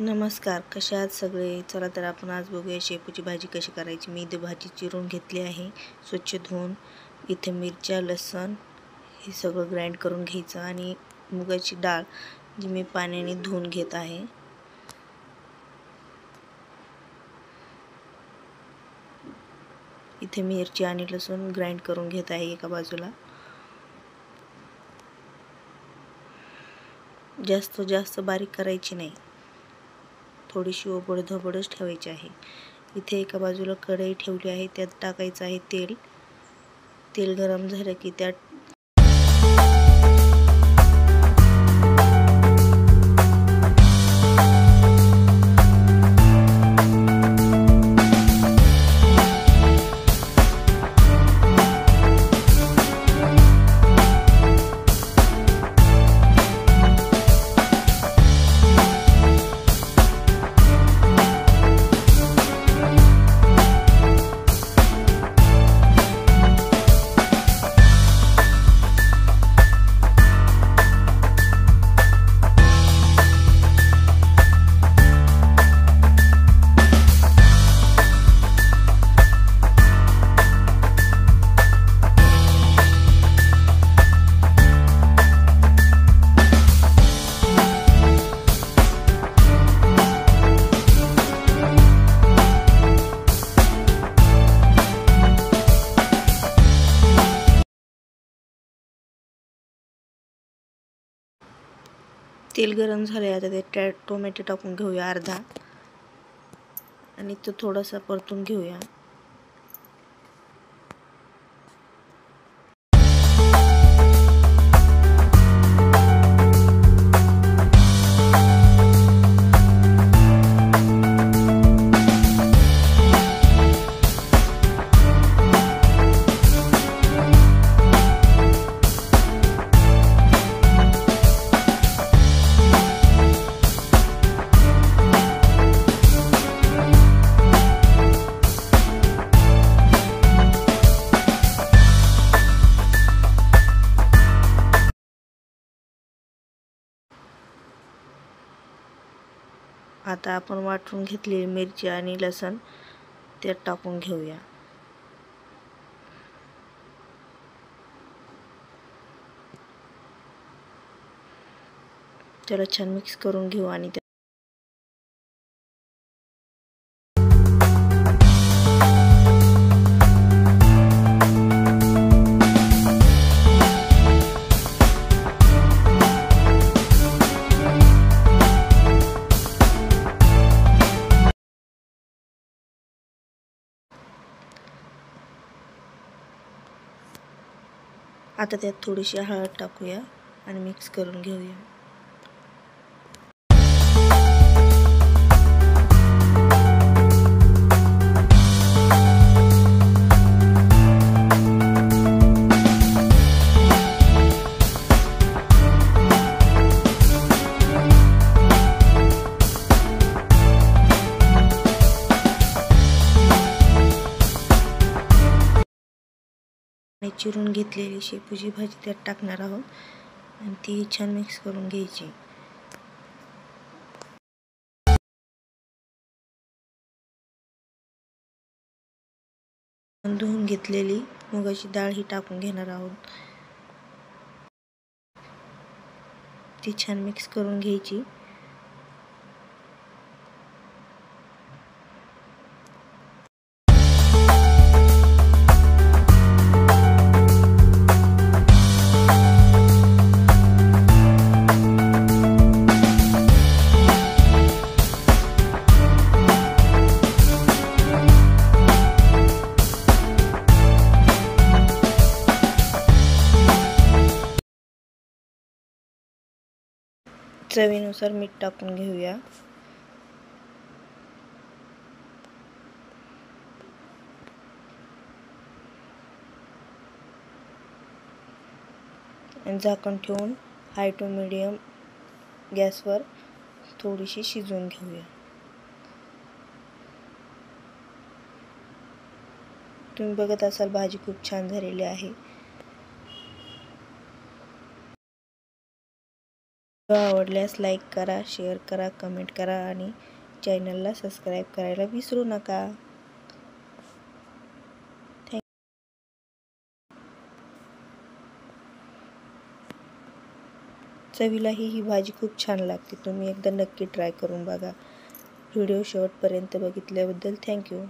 नमस्कार, कशा आहात सगळे. चला तर आपण आज बघूया शेपूची भाजी कशी करायची. मी इथे भाजी चिरून घेतली आहे, स्वच्छ धुवून. इथे मिरच्या, लसूण हे सगळं ग्राइंड करून घ्यायचं आणि मुगाची डाळ जी मी पाण्याने धुवून घेत आहे. इथे मिरची आणि लसूण ग्राइंड करून घेत आहे एका बाजूला. जास्त बारीक करायची नाही, थोडीशी ओबडधोबडच ठेवायची आहे. इथे एका बाजूला कढई ठेवली आहे, त्यात टाकायचं आहे तेल. तेल गरम झालं की त्यात तेल गरम झाले. आता ते टोमॅटो टाकून घेऊया अर्धा आणि तो थोडासा परतून घेऊया. आता आपण वाटून घेतलेली मिरची आणि लसूण त्यात टाकून घेऊया. त्याला छान मिक्स करून घेऊ आणि आता त्यात थोडीशी हळद टाकूया आणि मिक्स करून घेऊया. चिरून घेतलेली शेपूची भाजी त्यात टाकणार आहोत आणि ती छान मिक्स करून घ्यायची. धुवून घेतलेली मुगाची डाळ ही टाकून घेणार आहोत. ती छान मिक्स करून घ्यायची. चवीनुसार मीठ टाकून घेऊया. आणि झाकण ठेवून हाय टू मीडियम गॅसवर थोडीशी शिजवून घेऊया. तुम्ही बघत असाल भाजी खूप छान झालेली आहे. व्हिडिओ आवडल्यास लाईक करा, शेअर करा, कमेंट करा आणि चॅनलला सबस्क्राईब करायला विसरू नका. चवीलाही ही भाजी खूप छान लागते. तुम्ही एकदा नक्की ट्राय करून बघा. व्हिडिओ शेवटपर्यंत बघितल्याबद्दल थँक्यू.